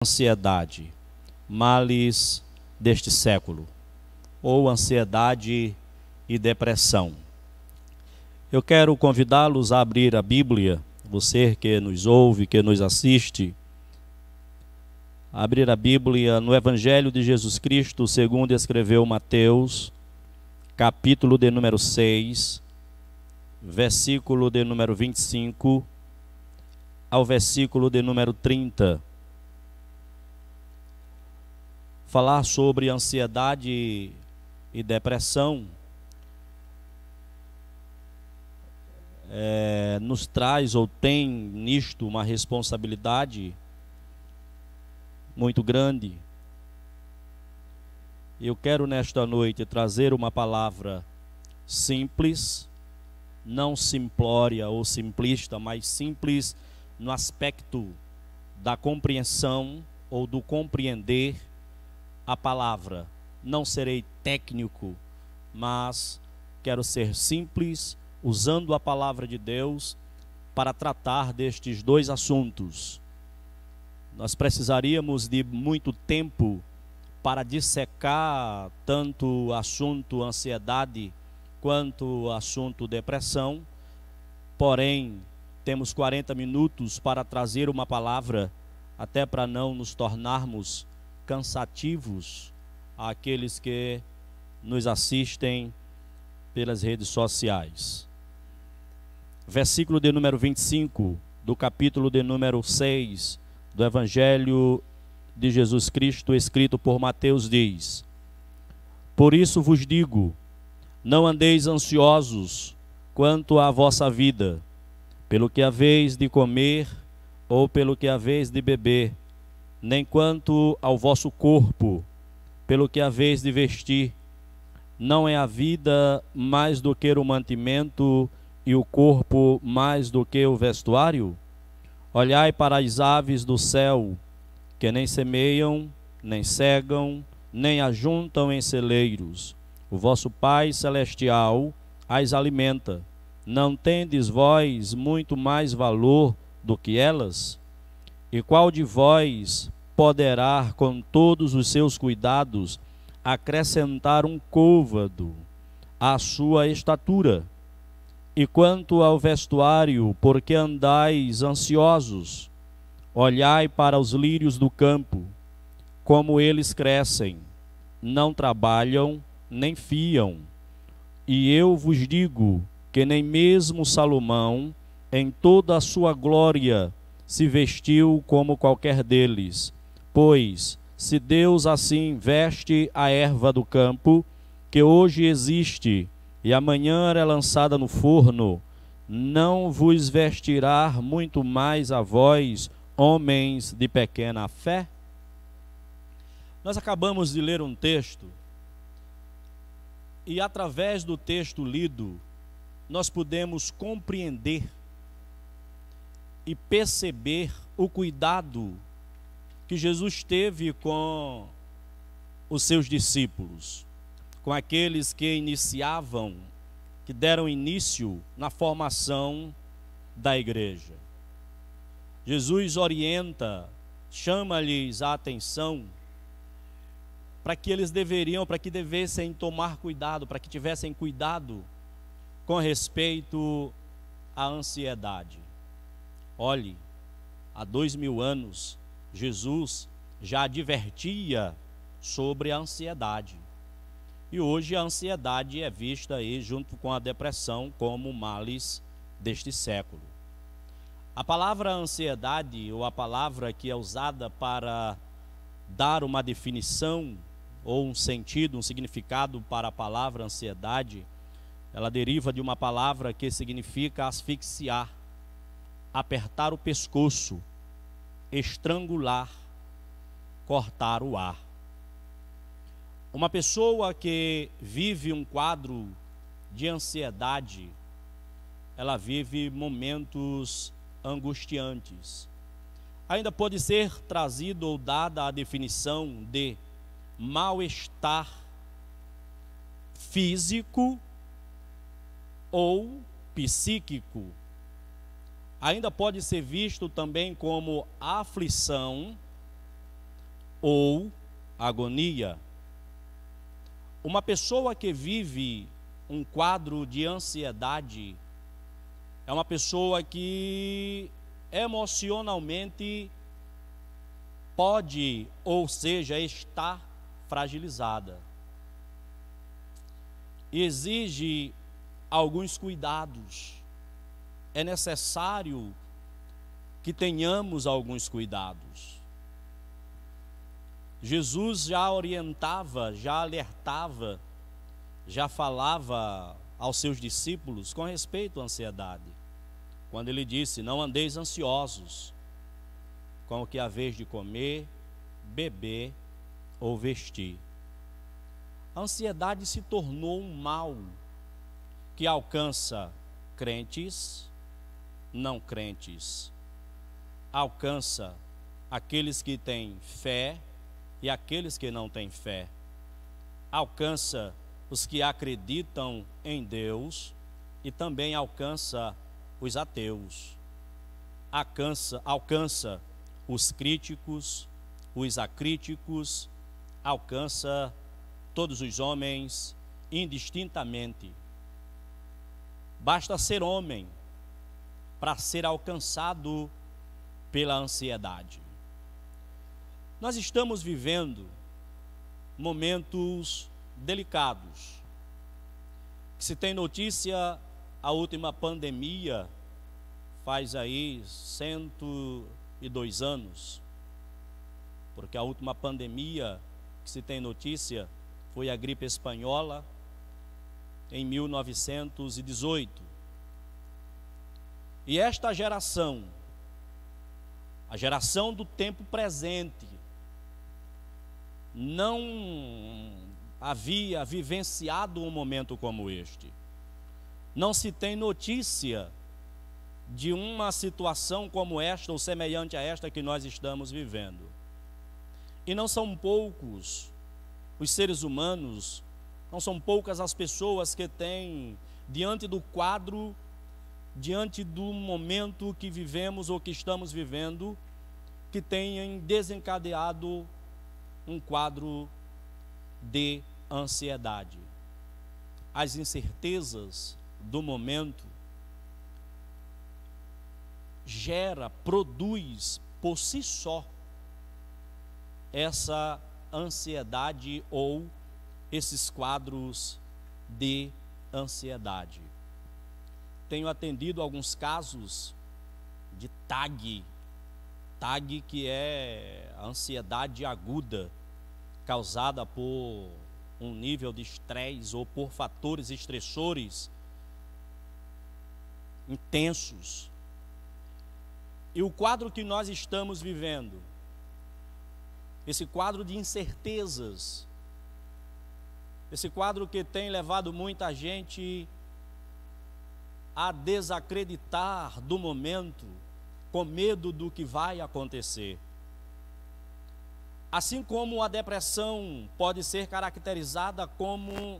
Ansiedade, males deste século, ou ansiedade e depressão. Eu quero convidá-los a abrir a Bíblia, você que nos ouve, que nos assiste, a abrir a Bíblia no Evangelho de Jesus Cristo, segundo escreveu Mateus, capítulo de número 6, versículo de número 25 ao versículo de número 30. Falar sobre ansiedade e depressão nos traz ou tem nisto uma responsabilidade muito grande. Eu quero nesta noite trazer uma palavra simples, não simplória ou simplista, mas simples no aspecto da compreensão ou do compreender a palavra. Não serei técnico, mas quero ser simples, usando a palavra de Deus para tratar destes dois assuntos. Nós precisaríamos de muito tempo para dissecar tanto o assunto ansiedade quanto o assunto depressão, porém temos 40 minutos para trazer uma palavra, até para não nos tornarmos cansativos àqueles que nos assistem pelas redes sociais. Versículo de número 25 do capítulo de número 6 do Evangelho de Jesus Cristo, escrito por Mateus, diz: Por isso vos digo, não andeis ansiosos quanto à vossa vida, pelo que haveis de comer ou pelo que haveis de beber, nem quanto ao vosso corpo, pelo que haveis de vestir. Não é a vida mais do que o mantimento, e o corpo mais do que o vestuário? Olhai para as aves do céu, que nem semeiam, nem cegam, nem ajuntam em celeiros. O vosso Pai Celestial as alimenta. Não tendes vós muito mais valor do que elas? E qual de vós poderá, com todos os seus cuidados, acrescentar um côvado à sua estatura? E quanto ao vestuário, por que andais ansiosos? Olhai para os lírios do campo, como eles crescem, não trabalham, nem fiam. E eu vos digo que nem mesmo Salomão, em toda a sua glória, se vestiu como qualquer deles. Pois, se Deus assim veste a erva do campo, que hoje existe e amanhã é lançada no forno, não vos vestirá muito mais a vós, homens de pequena fé? Nós acabamos de ler um texto, e através do texto lido, nós podemos compreender e perceber o cuidado que Jesus teve com os seus discípulos, com aqueles que iniciavam, que deram início na formação da igreja. Jesus orienta, chama-lhes a atenção para que eles devessem tomar cuidado, para que tivessem cuidado com respeito à ansiedade. Olhe, há 2000 anos, Jesus já advertia sobre a ansiedade. E hoje a ansiedade é vista aí, junto com a depressão, como males deste século. A palavra ansiedade, ou a palavra que é usada para dar uma definição ou um sentido, um significado para a palavra ansiedade, ela deriva de uma palavra que significa asfixiar, apertar o pescoço, estrangular, cortar o ar. Uma pessoa que vive um quadro de ansiedade, ela vive momentos angustiantes. Ainda pode ser trazido ou dada a definição de mal-estar físico ou psíquico. Ainda pode ser visto também como aflição ou agonia. Uma pessoa que vive um quadro de ansiedade é uma pessoa que emocionalmente pode, ou seja, está fragilizada. E exige alguns cuidados. É necessário que tenhamos alguns cuidados. Jesus já orientava, já alertava, já falava aos seus discípulos com respeito à ansiedade, quando ele disse: não andeis ansiosos com o que haveis de comer, beber ou vestir. A ansiedade se tornou um mal que alcança crentes, não crentes, alcança aqueles que têm fé e aqueles que não têm fé, alcança os que acreditam em Deus e também alcança os ateus, alcança os críticos, os acríticos, alcança todos os homens indistintamente. Basta ser homem para ser alcançado pela ansiedade. Nós estamos vivendo momentos delicados. Se tem notícia, a última pandemia faz aí 102 anos, porque a última pandemia que se tem notícia foi a gripe espanhola em 1918. E esta geração, a geração do tempo presente, não havia vivenciado um momento como este. Não se tem notícia de uma situação como esta ou semelhante a esta que nós estamos vivendo. E não são poucos os seres humanos, não são poucas as pessoas que têm, diante do quadro, diante do momento que vivemos ou que estamos vivendo, que tenham desencadeado um quadro de ansiedade. As incertezas do momento produz por si só essa ansiedade ou esses quadros de ansiedade. Tenho atendido alguns casos de TAG, que é a ansiedade aguda, causada por um nível de estresse ou por fatores estressores intensos. E o quadro que nós estamos vivendo, esse quadro de incertezas, esse quadro que tem levado muita gente a desacreditar do momento, com medo do que vai acontecer. Assim como a depressão pode ser caracterizada como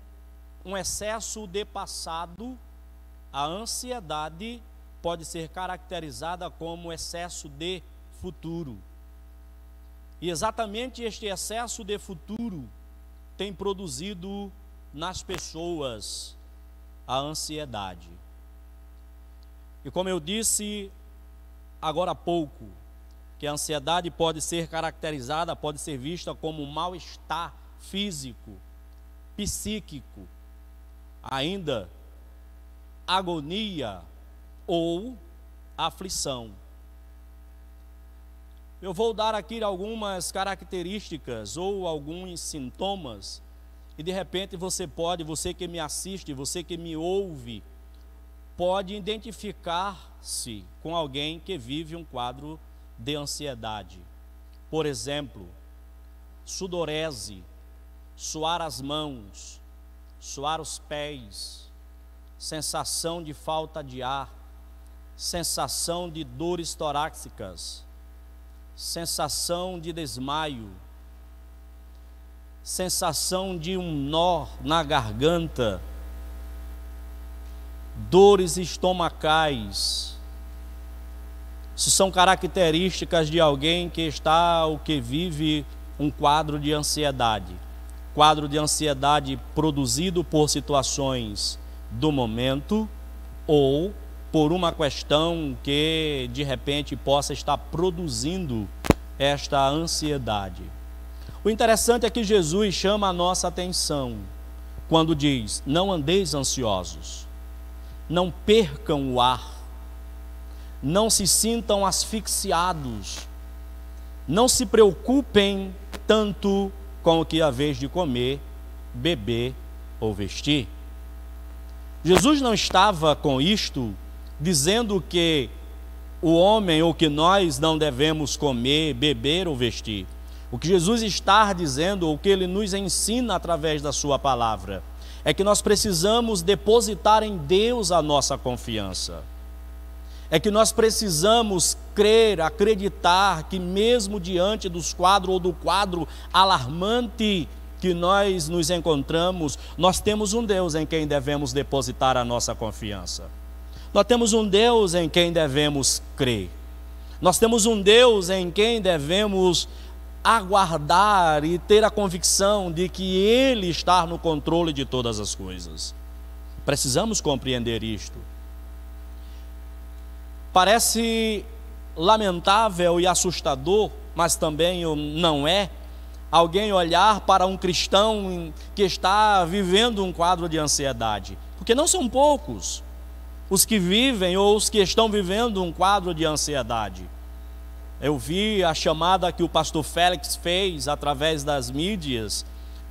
um excesso de passado, a ansiedade pode ser caracterizada como excesso de futuro. E exatamente este excesso de futuro tem produzido nas pessoas a ansiedade. E como eu disse agora há pouco, que a ansiedade pode ser caracterizada, pode ser vista como um mal-estar físico, psíquico, ainda agonia ou aflição. Eu vou dar aqui algumas características ou alguns sintomas, e de repente você que me assiste, você que me ouve, pode identificar-se com alguém que vive um quadro de ansiedade. Por exemplo, sudorese, suar as mãos, suar os pés, sensação de falta de ar, sensação de dores torácicas, sensação de desmaio, sensação de um nó na garganta, dores estomacais. Isso são características de alguém que está ou que vive um quadro de ansiedade. Quadro de ansiedade produzido por situações do momento ou por uma questão que de repente possa estar produzindo esta ansiedade. O interessante é que Jesus chama a nossa atenção quando diz: não andeis ansiosos, não percam o ar, não se sintam asfixiados, não se preocupem tanto com o que é vez de comer, beber ou vestir. Jesus não estava com isto dizendo que o homem ou que nós não devemos comer, beber ou vestir. O que Jesus está dizendo, ou o que ele nos ensina através da sua palavra, é que nós precisamos depositar em Deus a nossa confiança. É que nós precisamos crer, acreditar que mesmo diante dos quadros ou do quadro alarmante que nós nos encontramos, nós temos um Deus em quem devemos depositar a nossa confiança. Nós temos um Deus em quem devemos crer. Nós temos um Deus em quem devemos aguardar e ter a convicção de que Ele está no controle de todas as coisas. Precisamos compreender isto. Parece lamentável e assustador, mas também não é, alguém olhar para um cristão que está vivendo um quadro de ansiedade, porque não são poucos os que vivem ou os que estão vivendo um quadro de ansiedade. Eu vi a chamada que o pastor Félix fez através das mídias,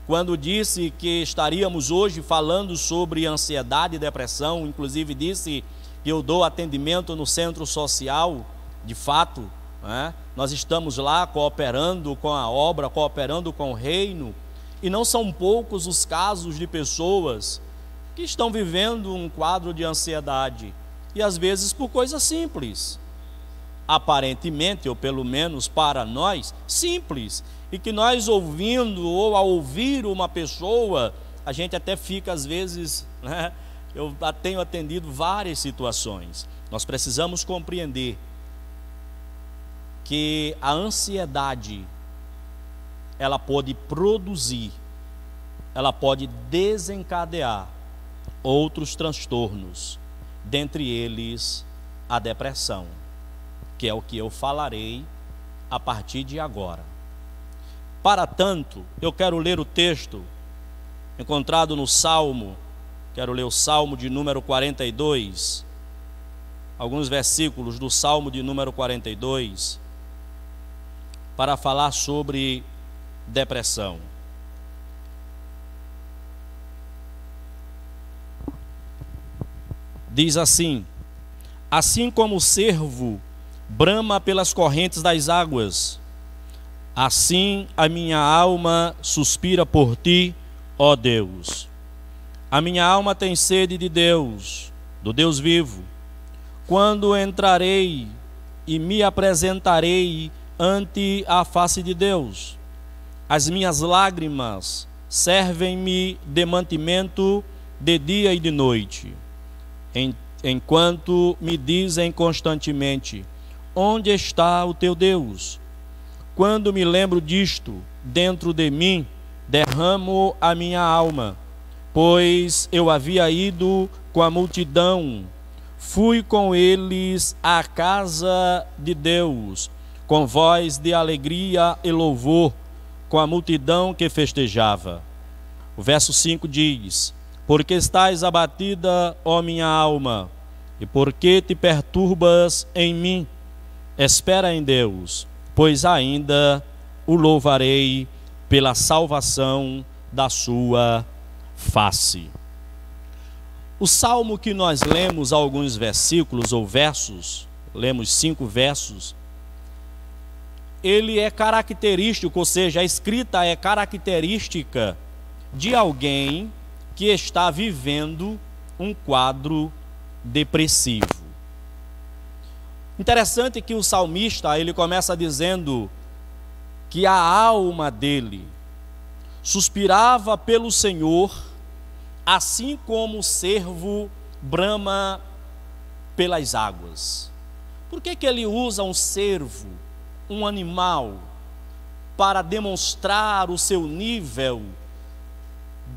quando disse que estaríamos hoje falando sobre ansiedade e depressão. Inclusive disse que eu dou atendimento no centro social. De fato, né? Nós estamos lá cooperando com a obra, cooperando com o reino, e não são poucos os casos de pessoas que estão vivendo um quadro de ansiedade, e às vezes por coisas simples, aparentemente, ou pelo menos para nós, simples, e que nós ouvindo ou ao ouvir uma pessoa, a gente até fica às vezes, né? Eu tenho atendido várias situações. Nós precisamos compreender que a ansiedade, ela pode produzir, ela pode desencadear outros transtornos, dentre eles a depressão, que é o que eu falarei a partir de agora. Para tanto, eu quero ler o texto encontrado no Salmo, quero ler o Salmo de número 42, alguns versículos do Salmo de número 42, para falar sobre depressão. Diz assim: assim como o cervo brama pelas correntes das águas, assim a minha alma suspira por ti, ó Deus. A minha alma tem sede de Deus, do Deus vivo. Quando entrarei e me apresentarei ante a face de Deus? As minhas lágrimas servem-me de mantimento de dia e de noite, enquanto me dizem constantemente: onde está o teu Deus? Quando me lembro disto, dentro de mim derramo a minha alma, pois eu havia ido com a multidão, fui com eles à casa de Deus, com voz de alegria e louvor, com a multidão que festejava. O verso 5 diz: porque estás abatida, ó minha alma, e porque te perturbas em mim? Espera em Deus, pois ainda o louvarei pela salvação da sua face. O salmo que nós lemos alguns versículos ou versos, lemos 5 versos, ele é característico, ou seja, a escrita é característica de alguém que está vivendo um quadro depressivo. Interessante que o salmista, ele começa dizendo que a alma dele suspirava pelo Senhor, assim como o cervo brama pelas águas. Por que ele usa um cervo, um animal, para demonstrar o seu nível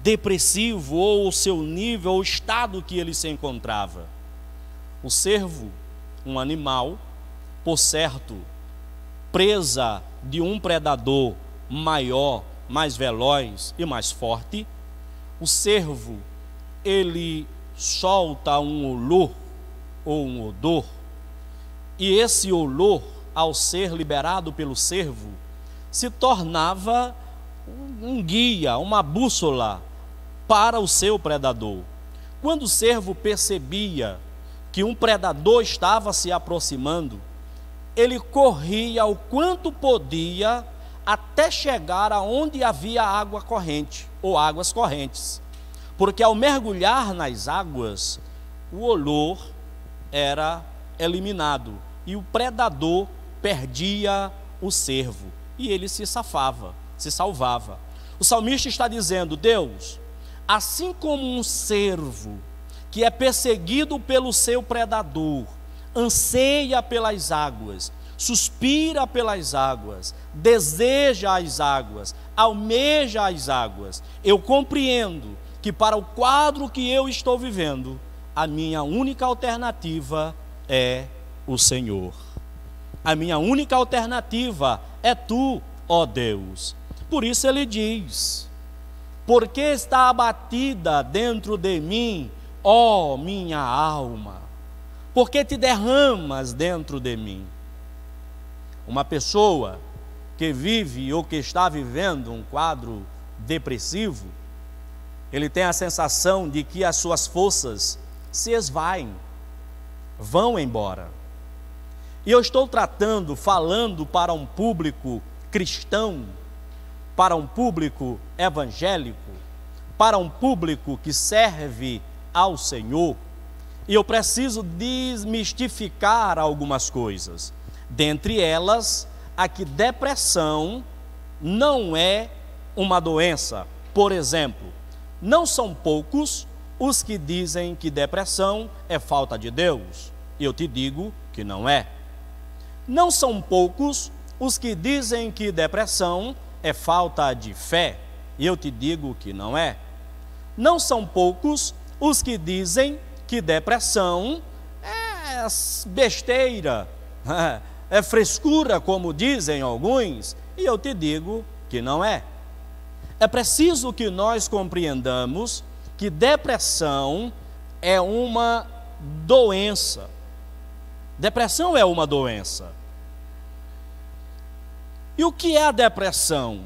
depressivo ou o seu nível, o estado que ele se encontrava. O cervo, um animal, por certo, presa de um predador maior, mais veloz e mais forte. O cervo, ele solta um olor ou um odor, e esse olor, ao ser liberado pelo cervo, se tornava um guia, uma bússola para o seu predador. Quando o cervo percebia que um predador estava se aproximando, ele corria o quanto podia até chegar aonde havia água corrente ou águas correntes, porque ao mergulhar nas águas, o olor era eliminado e o predador perdia o cervo e ele se salvava. O salmista está dizendo: Deus, assim como um cervo que é perseguido pelo seu predador, anseia pelas águas, suspira pelas águas, deseja as águas, almeja as águas, eu compreendo que para o quadro que eu estou vivendo, a minha única alternativa é o Senhor. A minha única alternativa é Tu, ó Deus. Por isso ele diz: porque está abatida dentro de mim, ó minha alma? Porque te derramas dentro de mim? Uma pessoa que vive ou que está vivendo um quadro depressivo, ele tem a sensação de que as suas forças se esvaem, vão embora. E eu estou falando para um público cristão, para um público evangélico, para um público que serve ao Senhor, e eu preciso desmistificar algumas coisas. Dentre elas, a que depressão não é uma doença. Por exemplo, não são poucos os que dizem que depressão é falta de Deus. Eu te digo que não é. Não são poucos os que dizem que depressão é falta de fé. Eu te digo que não é. Não são poucos os que dizem que depressão é besteira, é frescura, como dizem alguns, e eu te digo que não é. É preciso que nós compreendamos que depressão é uma doença. Depressão é uma doença. E o que é a depressão?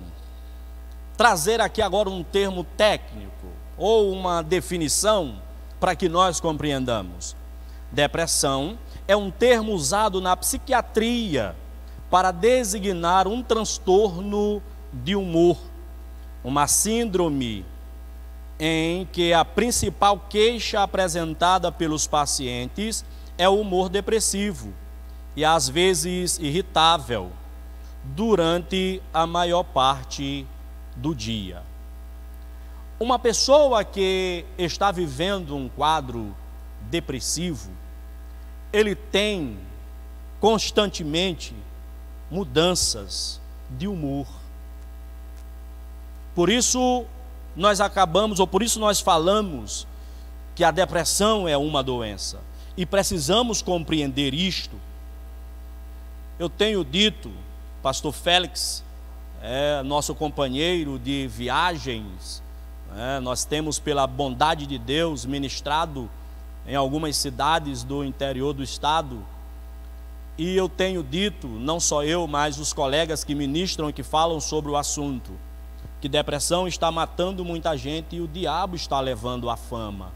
Trazer aqui agora um termo técnico ou uma definição para que nós compreendamos. Depressão é um termo usado na psiquiatria para designar um transtorno de humor, uma síndrome em que a principal queixa apresentada pelos pacientes é o humor depressivo e às vezes irritável durante a maior parte do dia. Uma pessoa que está vivendo um quadro depressivo, ele tem constantemente mudanças de humor. Por isso nós falamos que a depressão é uma doença e precisamos compreender isto. Eu tenho dito, pastor Félix é nosso companheiro de viagens, nós temos, pela bondade de Deus, ministrado em algumas cidades do interior do estado, e eu tenho dito, não só eu, mas os colegas que ministram e que falam sobre o assunto, que depressão está matando muita gente e o diabo está levando a fama.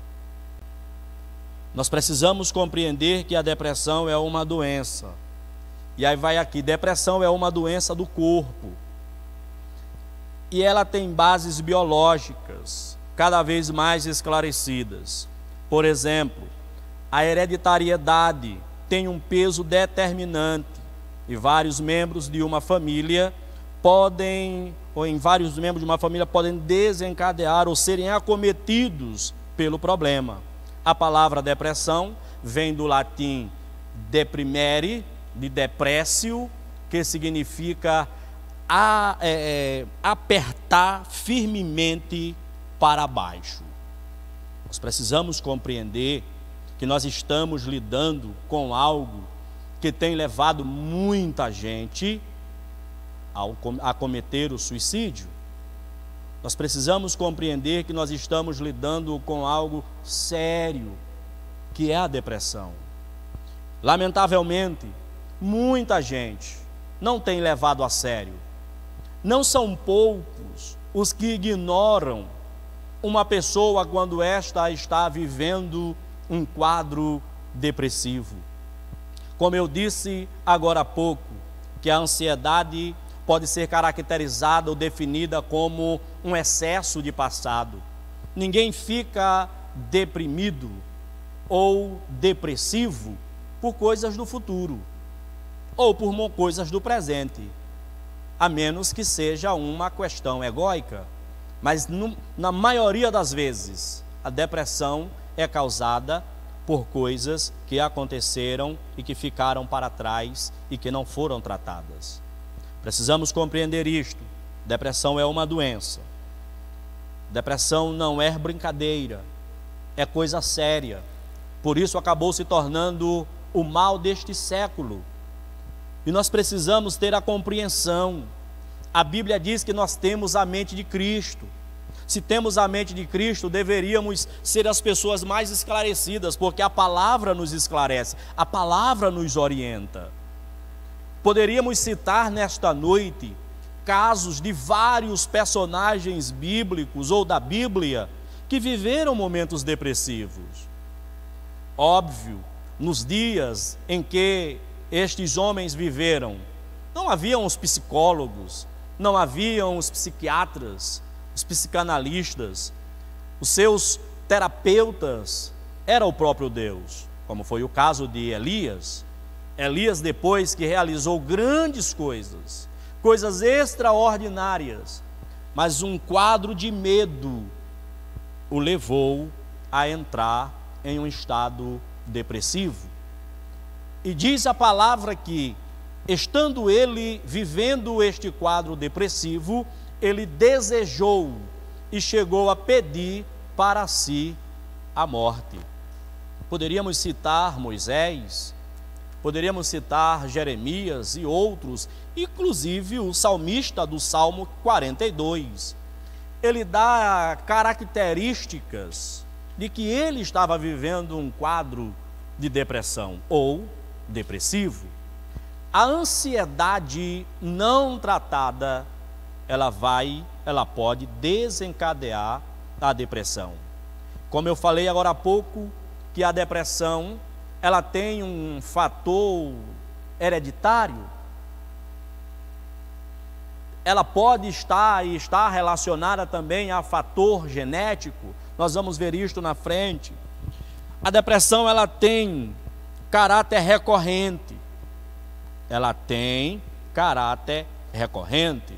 Nós precisamos compreender que a depressão é uma doença. E aí vai aqui, depressão é uma doença do corpo. E ela tem bases biológicas cada vez mais esclarecidas. Por exemplo, a hereditariedade tem um peso determinante e vários membros de uma família podem desencadear ou serem acometidos pelo problema. A palavra depressão vem do latim deprimere, de depressio, que significa apertar firmemente para baixo. Nós precisamos compreender que nós estamos lidando com algo que tem levado muita gente a cometer o suicídio. Nós precisamos compreender que nós estamos lidando com algo sério, que é a depressão. Lamentavelmente, muita gente não tem levado a sério. Não são poucos os que ignoram uma pessoa quando esta está vivendo um quadro depressivo. Como eu disse agora há pouco, que a ansiedade pode ser caracterizada ou definida como um excesso de passado. Ninguém fica deprimido ou depressivo por coisas do futuro ou por coisas do presente, a menos que seja uma questão egóica. Mas na maioria das vezes, a depressão é causada por coisas que aconteceram e que ficaram para trás e que não foram tratadas. Precisamos compreender isto. Depressão é uma doença. Depressão não é brincadeira, é coisa séria. Por isso acabou se tornando o mal deste século. E nós precisamos ter a compreensão. A Bíblia diz que nós temos a mente de Cristo. Se temos a mente de Cristo, deveríamos ser as pessoas mais esclarecidas, porque a palavra nos esclarece, a palavra nos orienta. Poderíamos citar nesta noite casos de vários personagens bíblicos ou da Bíblia que viveram momentos depressivos. Óbvio, nos dias em que estes homens viveram, não haviam os psicólogos, não haviam os psiquiatras, os psicanalistas, os seus terapeutas era o próprio Deus, como foi o caso de Elias. Elias, depois que realizou grandes coisas, coisas extraordinárias, mas um quadro de medo o levou a entrar em um estado depressivo. E diz a palavra que, estando ele vivendo este quadro depressivo, ele desejou e chegou a pedir para si a morte. Poderíamos citar Moisés, poderíamos citar Jeremias e outros, inclusive o salmista do Salmo 42. Ele dá características de que ele estava vivendo um quadro de depressão ou depressivo. A ansiedade não tratada, ela pode desencadear a depressão. Como eu falei agora há pouco, que a depressão, ela tem um fator hereditário. Ela pode estar e está relacionada também a fator genético. Nós vamos ver isto na frente. A depressão, ela tem caráter recorrente. Ela tem caráter recorrente.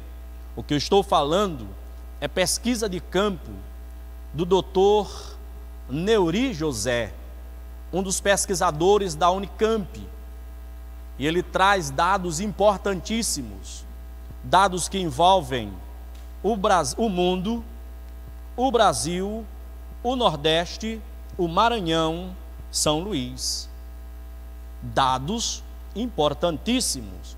O que eu estou falando é pesquisa de campo do Dr. Neuri José, um dos pesquisadores da Unicamp. E ele traz dados importantíssimos, dados que envolvem o mundo, o Brasil, o Nordeste, o Maranhão, São Luís. Dados importantíssimos,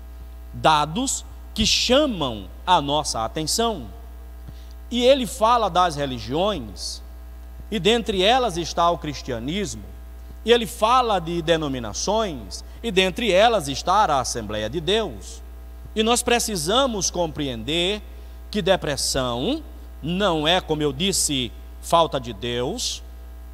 dados que chamam a nossa atenção. E ele fala das religiões, e dentre elas está o cristianismo, e ele fala de denominações, e dentre elas está a Assembleia de Deus. E nós precisamos compreender que depressão não é, como eu disse, falta de Deus,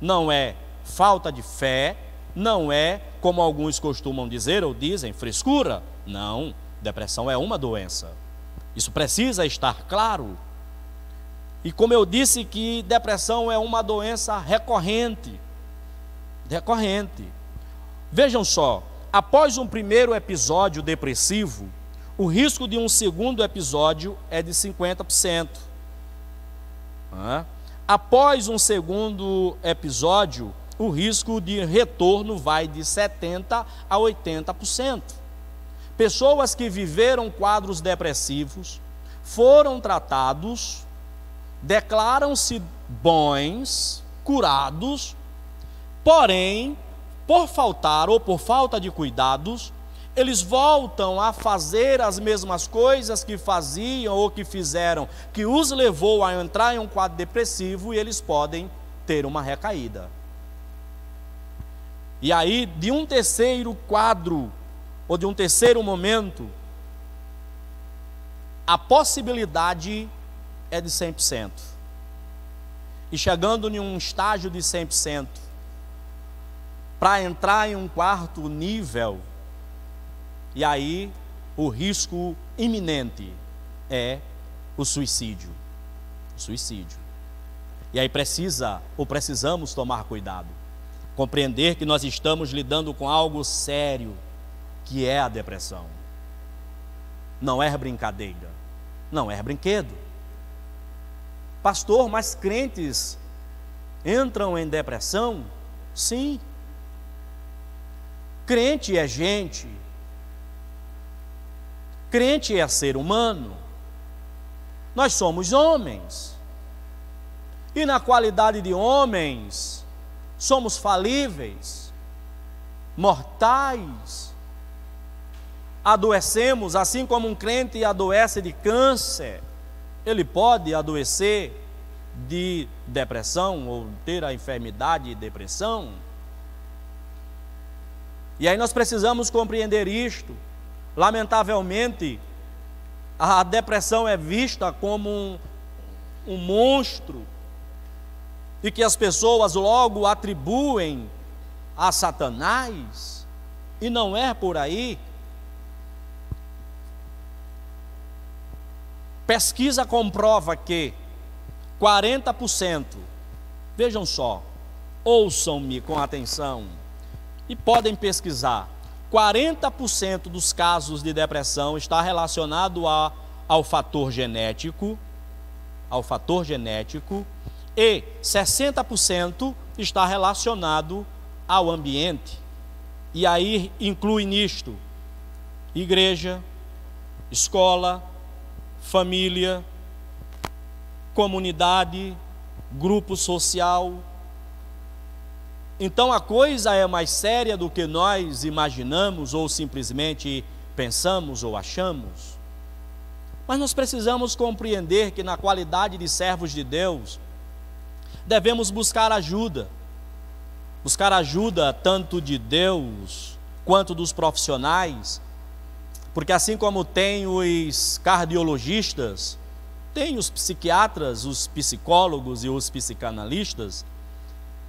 não é falta de fé, não é, como alguns costumam dizer ou dizem, frescura. Não, depressão é uma doença. Isso precisa estar claro. E como eu disse que depressão é uma doença recorrente. Vejam só, após um primeiro episódio depressivo, o risco de um segundo episódio é de 50%. Após um segundo episódio, o risco de retorno vai de 70% a 80%. Pessoas que viveram quadros depressivos, foram tratados, declaram-se bons, curados, porém, por faltar ou por falta de cuidados, eles voltam a fazer as mesmas coisas que faziam ou que fizeram, que os levou a entrar em um quadro depressivo, e eles podem ter uma recaída. E aí, de um terceiro quadro, ou de um terceiro momento, a possibilidade é de 100%. E chegando em um estágio de 100%, para entrar em um quarto nível, e aí o risco iminente é o suicídio. O suicídio. E aí precisamos tomar cuidado, compreender que nós estamos lidando com algo sério, que é a depressão. Não é brincadeira, não é brinquedo. Pastor, mas crentes entram em depressão? Sim. Crente é gente. Crente é ser humano. Nós somos homens. E na qualidade de homens, somos falíveis, mortais. Adoecemos, assim como um crente adoece de câncer, ele pode adoecer de depressão ou ter a enfermidade de depressão. E aí nós precisamos compreender isto. Lamentavelmente, a depressão é vista como um monstro, e que as pessoas logo atribuem a Satanás, e não é por aí. Pesquisa comprova que 40%, vejam só, ouçam-me com atenção e podem pesquisar, 40% dos casos de depressão está relacionado ao fator genético, e 60% está relacionado ao ambiente. E aí inclui nisto igreja, escola, família, comunidade, grupo social. Então a coisa é mais séria do que nós imaginamos ou simplesmente pensamos ou achamos. Mas nós precisamos compreender que na qualidade de servos de Deus, devemos buscar ajuda tanto de Deus quanto dos profissionais, porque assim como tem os cardiologistas, tem os psiquiatras, os psicólogos e os psicanalistas.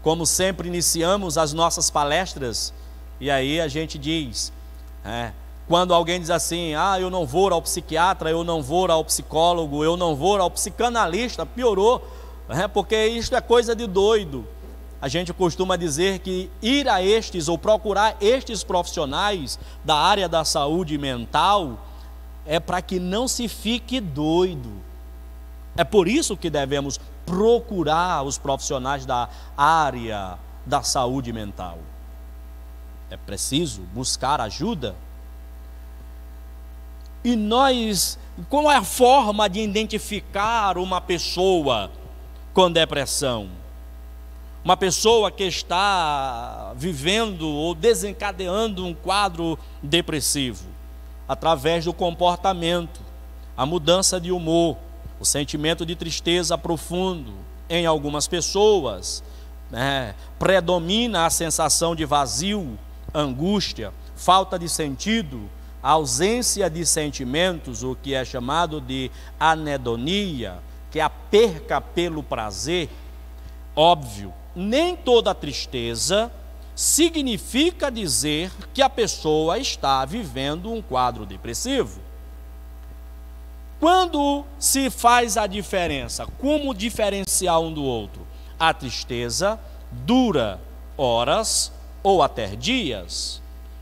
Como sempre iniciamos as nossas palestras, e aí a gente diz, quando alguém diz assim, eu não vou ao psiquiatra, eu não vou ao psicólogo, eu não vou ao psicanalista, piorou, porque isto é coisa de doido. A gente costuma dizer que ir a estes ou procurar estes profissionais da área da saúde mental é para que não se fique doido. É por isso que devemos procurar os profissionais da área da saúde mental. É preciso buscar ajuda. E qual é a forma de identificar uma pessoa com depressão? Uma pessoa que está vivendo ou desencadeando um quadro depressivo, através do comportamento, a mudança de humor, o sentimento de tristeza profundo em algumas pessoas, predomina a sensação de vazio, angústia, falta de sentido, ausência de sentimentos, o que é chamado de anedonia, que é a perca pelo prazer. Óbvio, nem toda tristeza significa dizer que a pessoa está vivendo um quadro depressivo. Quando se faz a diferença, como diferenciar um do outro? A tristeza dura horas ou até dias,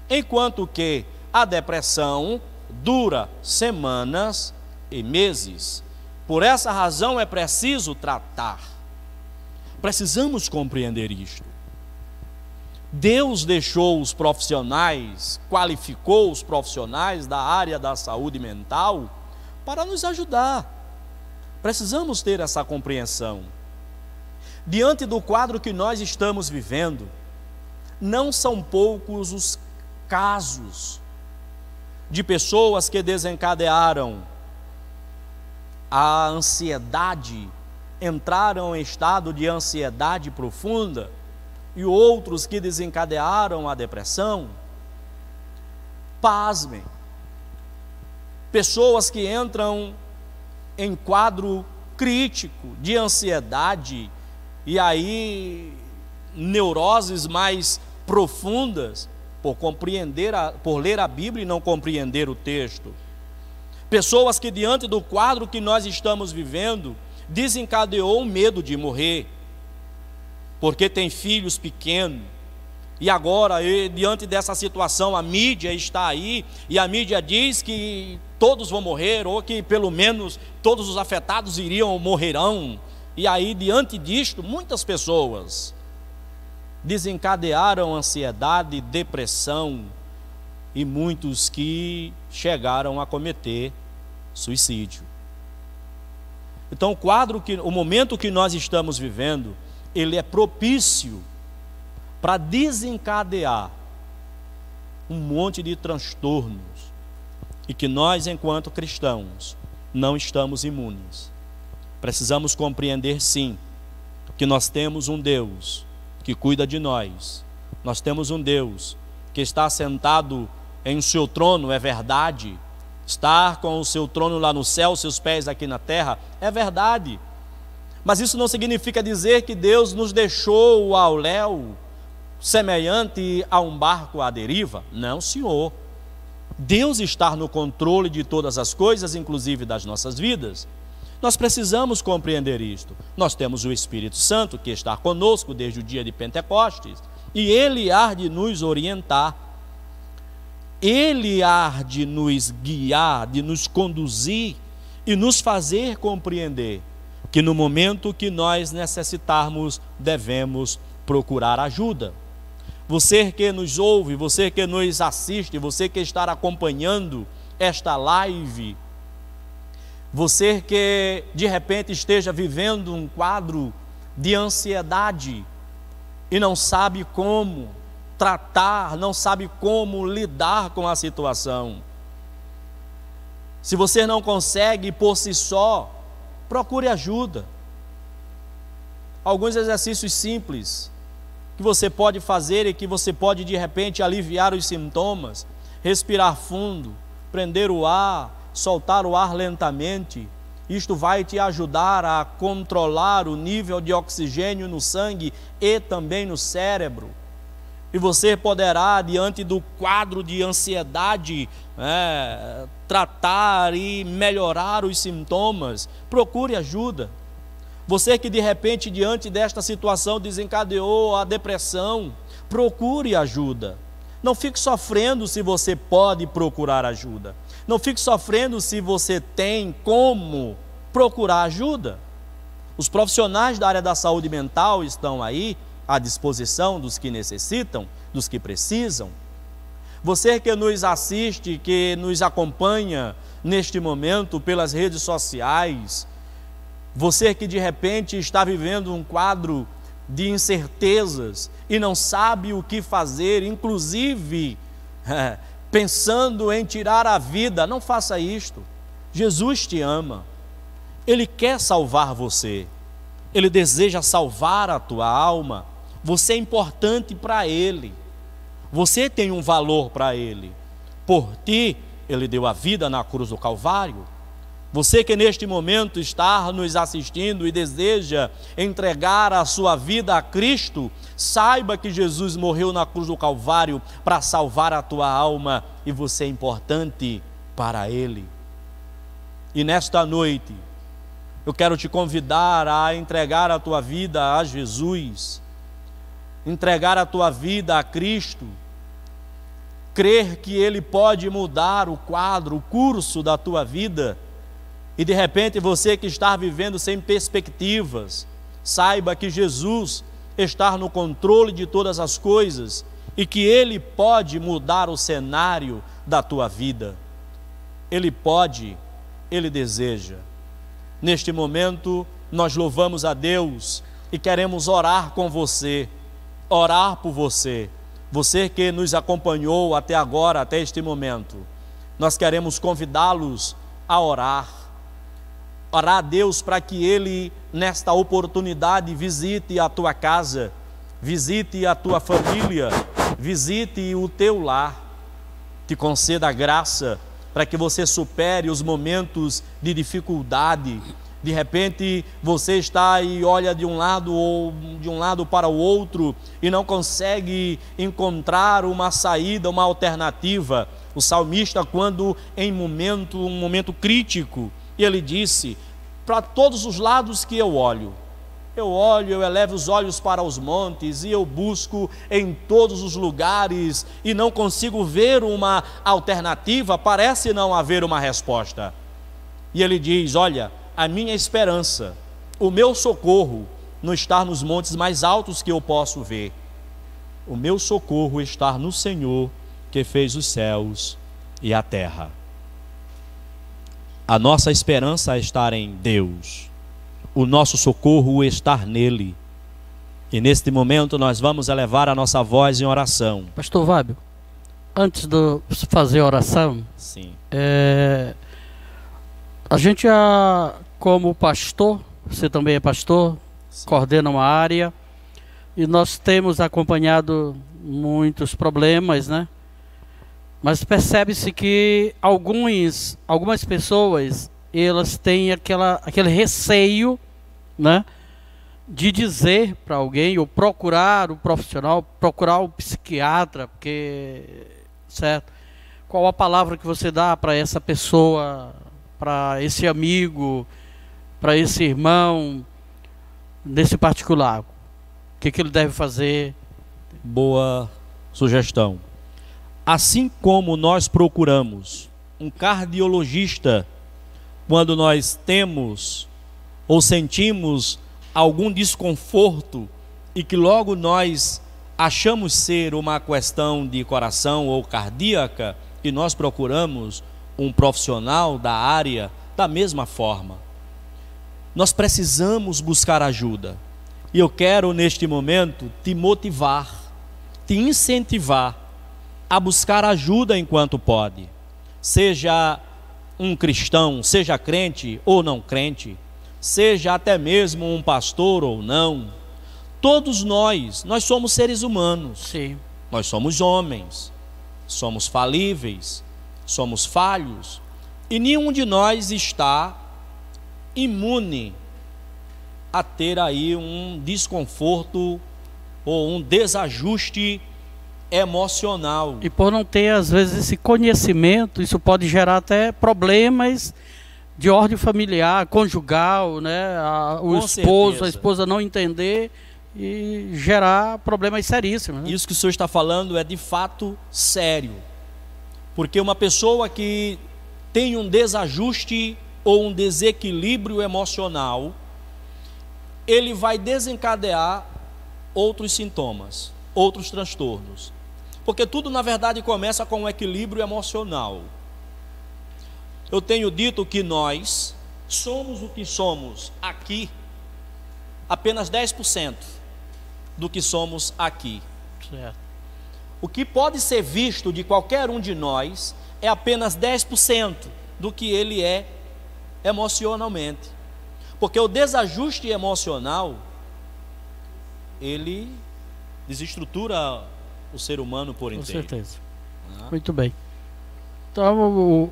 enquanto que a depressão dura semanas e meses. Por essa razão é preciso tratar. Precisamos compreender isto. Deus deixou os profissionais, qualificou os profissionais da área da saúde mental para nos ajudar. Precisamos ter essa compreensão. Diante do quadro que nós estamos vivendo, não são poucos os casos de pessoas que desencadearam a ansiedade, entraram em estado de ansiedade profunda, e outros que desencadearam a depressão. Pasmem, pessoas que entram em quadro crítico de ansiedade, e aí neuroses mais profundas, por ler a Bíblia e não compreender o texto. Pessoas que diante do quadro que nós estamos vivendo, desencadeou o medo de morrer, porque tem filhos pequenos, e agora, diante dessa situação, a mídia está aí, e a mídia diz que todos vão morrer, ou que pelo menos todos os afetados morrerão, e aí diante disto, muitas pessoas desencadearam ansiedade, depressão, e muitos que chegaram a cometer suicídio. Então o momento que nós estamos vivendo, ele é propício para desencadear um monte de transtornos, e que nós, enquanto cristãos, não estamos imunes. Precisamos compreender, sim, que nós temos um Deus que cuida de nós. Nós temos um Deus que está sentado em o seu trono, é verdade. Estar com o seu trono lá no céu, seus pés aqui na terra, é verdade. Mas isso não significa dizer que Deus nos deixou ao léu, semelhante a um barco à deriva. Não, Senhor. Deus está no controle de todas as coisas, inclusive das nossas vidas. Nós precisamos compreender isto. Nós temos o Espírito Santo que está conosco desde o dia de Pentecostes, e Ele há de nos orientar, Ele há de nos guiar, de nos conduzir e nos fazer compreender que no momento que nós necessitarmos, devemos procurar ajuda. Você que nos ouve, você que nos assiste, você que está acompanhando esta live, você que de repente esteja vivendo um quadro de ansiedade e não sabe como tratar, não sabe como lidar com a situação. Se você não consegue por si só, procure ajuda. Alguns exercícios simples que você pode fazer e que você pode de repente aliviar os sintomas: respirar fundo, prender o ar, soltar o ar lentamente. Isto vai te ajudar a controlar o nível de oxigênio no sangue e também no cérebro. E você poderá, diante do quadro de ansiedade, tratar e melhorar os sintomas. Procure ajuda. Você que de repente, diante desta situação, desencadeou a depressão, procure ajuda. Não fique sofrendo se você pode procurar ajuda. Não fique sofrendo se você tem como procurar ajuda. Os profissionais da área da saúde mental estão aí à disposição dos que necessitam, dos que precisam. Você que nos assiste, que nos acompanha neste momento pelas redes sociais, você que de repente está vivendo um quadro de incertezas e não sabe o que fazer, inclusive pensando em tirar a vida, não faça isto. Jesus te ama, Ele quer salvar você, Ele deseja salvar a tua alma. Você é importante para Ele, você tem um valor para Ele. Por ti, Ele deu a vida na cruz do Calvário. Você que neste momento está nos assistindo e deseja entregar a sua vida a Cristo, saiba que Jesus morreu na cruz do Calvário para salvar a tua alma, e você é importante para Ele. E nesta noite, eu quero te convidar a entregar a tua vida a Jesus, entregar a tua vida a Cristo, crer que Ele pode mudar o quadro, o curso da tua vida. E de repente você que está vivendo sem perspectivas, saiba que Jesus está no controle de todas as coisas e que Ele pode mudar o cenário da tua vida. Ele pode Ele deseja. Neste momento, nós louvamos a Deus e queremos orar com você, orar por você. Você que nos acompanhou até agora, até este momento. Nós queremos convidá-los a orar. Orar a Deus para que Ele, nesta oportunidade, visite a tua casa, visite a tua família, visite o teu lar, te conceda a graça para que você supere os momentos de dificuldade. De repente você está e olha de um lado ou de um lado para o outro e não consegue encontrar uma saída, uma alternativa. O salmista, quando em um momento crítico, ele disse: para todos os lados que eu olho, eu elevo os olhos para os montes e eu busco em todos os lugares e não consigo ver uma alternativa, parece não haver uma resposta. E ele diz: olha, a minha esperança, o meu socorro não está nos montes mais altos que eu posso ver. O meu socorro está no Senhor que fez os céus e a terra. A nossa esperança é estar em Deus. O nosso socorro estar nele. E neste momento nós vamos elevar a nossa voz em oração. Pastor Fábio, antes de fazer a oração, sim, a gente, como pastor, você também é pastor, sim, coordena uma área, e nós temos acompanhado muitos problemas, né? Mas percebe-se que algumas pessoas, elas têm aquele receio, né, de dizer para alguém, ou procurar o profissional, procurar o psiquiatra, porque, certo? Qual a palavra que você dá para essa pessoa, para esse amigo, para esse irmão, nesse particular? O que ele deve fazer? Boa sugestão. Assim como nós procuramos um cardiologista quando nós temos ou sentimos algum desconforto e que logo nós achamos ser uma questão de coração ou cardíaca e nós procuramos um profissional da área, da mesma forma, nós precisamos buscar ajuda. E eu quero neste momento te motivar, te incentivar a buscar ajuda enquanto pode. Seja um cristão, seja crente ou não crente, seja até mesmo um pastor ou não, todos nós somos seres humanos. Sim. Nós somos homens, somos falíveis, somos falhos, e nenhum de nós está imune a ter aí um desconforto ou um desajuste emocional. E por não ter às vezes esse conhecimento, isso pode gerar até problemas de ordem familiar, conjugal, né? O esposo, a esposa não entender e gerar problemas seríssimos, né? Isso que o senhor está falando é de fato sério, porque uma pessoa que tem um desajuste ou um desequilíbrio emocional, ele vai desencadear outros sintomas, outros transtornos. Porque tudo na verdade começa com um equilíbrio emocional. Eu tenho dito que nós somos o que somos aqui, apenas 10% do que somos aqui. Certo. O que pode ser visto de qualquer um de nós é apenas 10% do que ele é emocionalmente. Porque o desajuste emocional, ele desestrutura o ser humano por inteiro. Com certeza. Muito bem. Então,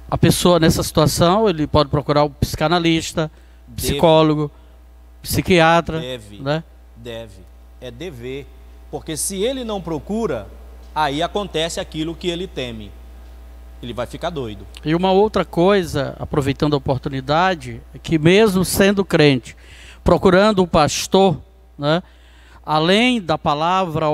a pessoa nessa situação, ele pode procurar um psicanalista, psicólogo, psiquiatra. Deve, né? Deve. É dever. Porque se ele não procura, aí acontece aquilo que ele teme. Ele vai ficar doido. E uma outra coisa, aproveitando a oportunidade, é que mesmo sendo crente, procurando um pastor, né, além da palavra,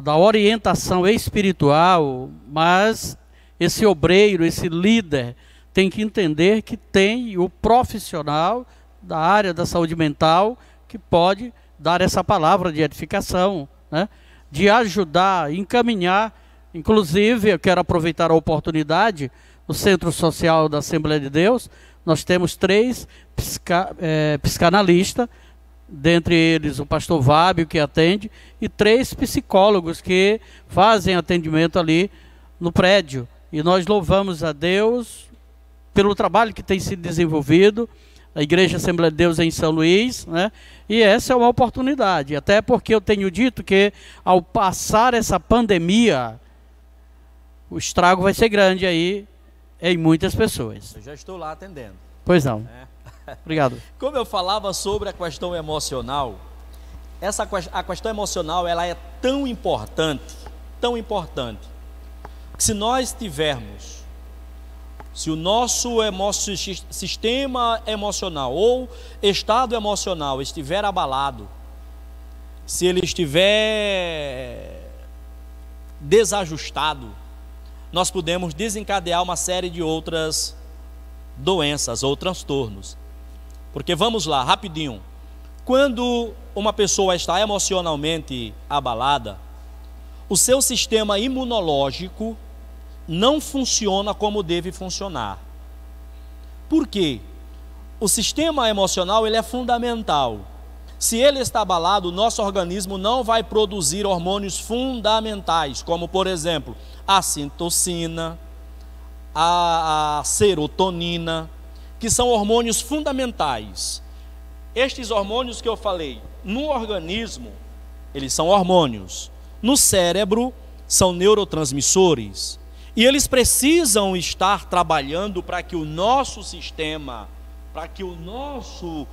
da orientação espiritual, mas esse obreiro, esse líder, tem que entender que tem o profissional da área da saúde mental que pode dar essa palavra de edificação, né, de ajudar, encaminhar. Inclusive, eu quero aproveitar a oportunidade no Centro Social da Assembleia de Deus, nós temos 3 psicanalistas, dentre eles o pastor Vábio, que atende, e 3 psicólogos que fazem atendimento ali no prédio. E nós louvamos a Deus pelo trabalho que tem sido desenvolvido, a Igreja Assembleia de Deus em São Luís, né? E essa é uma oportunidade, até porque eu tenho dito que ao passar essa pandemia, o estrago vai ser grande aí em muitas pessoas. Eu já estou lá atendendo. Pois não. Obrigado. Como eu falava sobre a questão emocional, a questão emocional ela é tão importante, que se nós tivermos, se o nosso sistema emocional ou estado emocional estiver abalado, se ele estiver desajustado, nós podemos desencadear uma série de outras doenças ou transtornos. Porque vamos lá, rapidinho. Quando uma pessoa está emocionalmente abalada, o seu sistema imunológico não funciona como deve funcionar. Por quê? O sistema emocional ele é fundamental. Se ele está abalado, o nosso organismo não vai produzir hormônios fundamentais, como por exemplo, a citocina, a serotonina, que são hormônios fundamentais. Estes hormônios que eu falei, no organismo, eles são hormônios. No cérebro, são neurotransmissores. E eles precisam estar trabalhando para que o nosso sistema, para que o nosso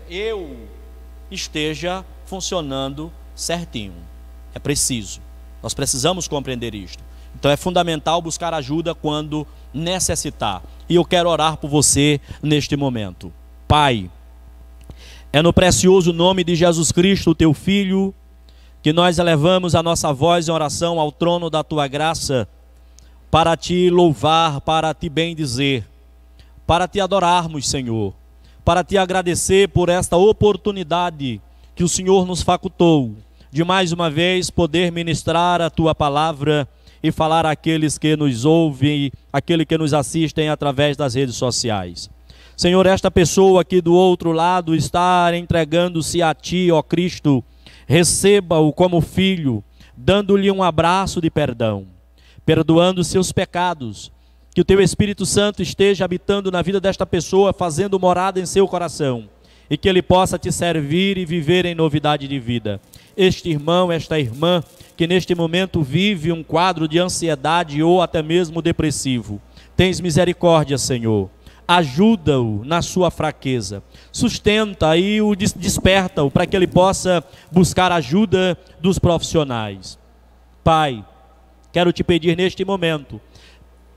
eu esteja funcionando certinho. É preciso. Nós precisamos compreender isto. Então é fundamental buscar ajuda quando necessitar. E eu quero orar por você neste momento. Pai, é no precioso nome de Jesus Cristo, o teu Filho, que nós elevamos a nossa voz em oração ao trono da tua graça, para te louvar, para te bendizer, para te adorarmos, Senhor, para te agradecer por esta oportunidade que o Senhor nos facultou, de mais uma vez poder ministrar a tua palavra e falar àqueles que nos ouvem, àqueles que nos assistem através das redes sociais. Senhor, esta pessoa aqui do outro lado está entregando-se a ti, ó Cristo, receba-o como filho, dando-lhe um abraço de perdão, perdoando seus pecados, que o teu Espírito Santo esteja habitando na vida desta pessoa, fazendo morada em seu coração, e que ele possa te servir e viver em novidade de vida. Este irmão, esta irmã, que neste momento vive um quadro de ansiedade ou até mesmo depressivo, tens misericórdia, Senhor, ajuda-o na sua fraqueza, sustenta e o desperta-o para que ele possa buscar ajuda dos profissionais. Pai, quero te pedir neste momento,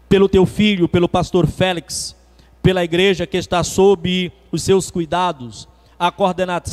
pelo teu filho, pelo pastor Félix, pela igreja que está sob os seus cuidados, a coordenação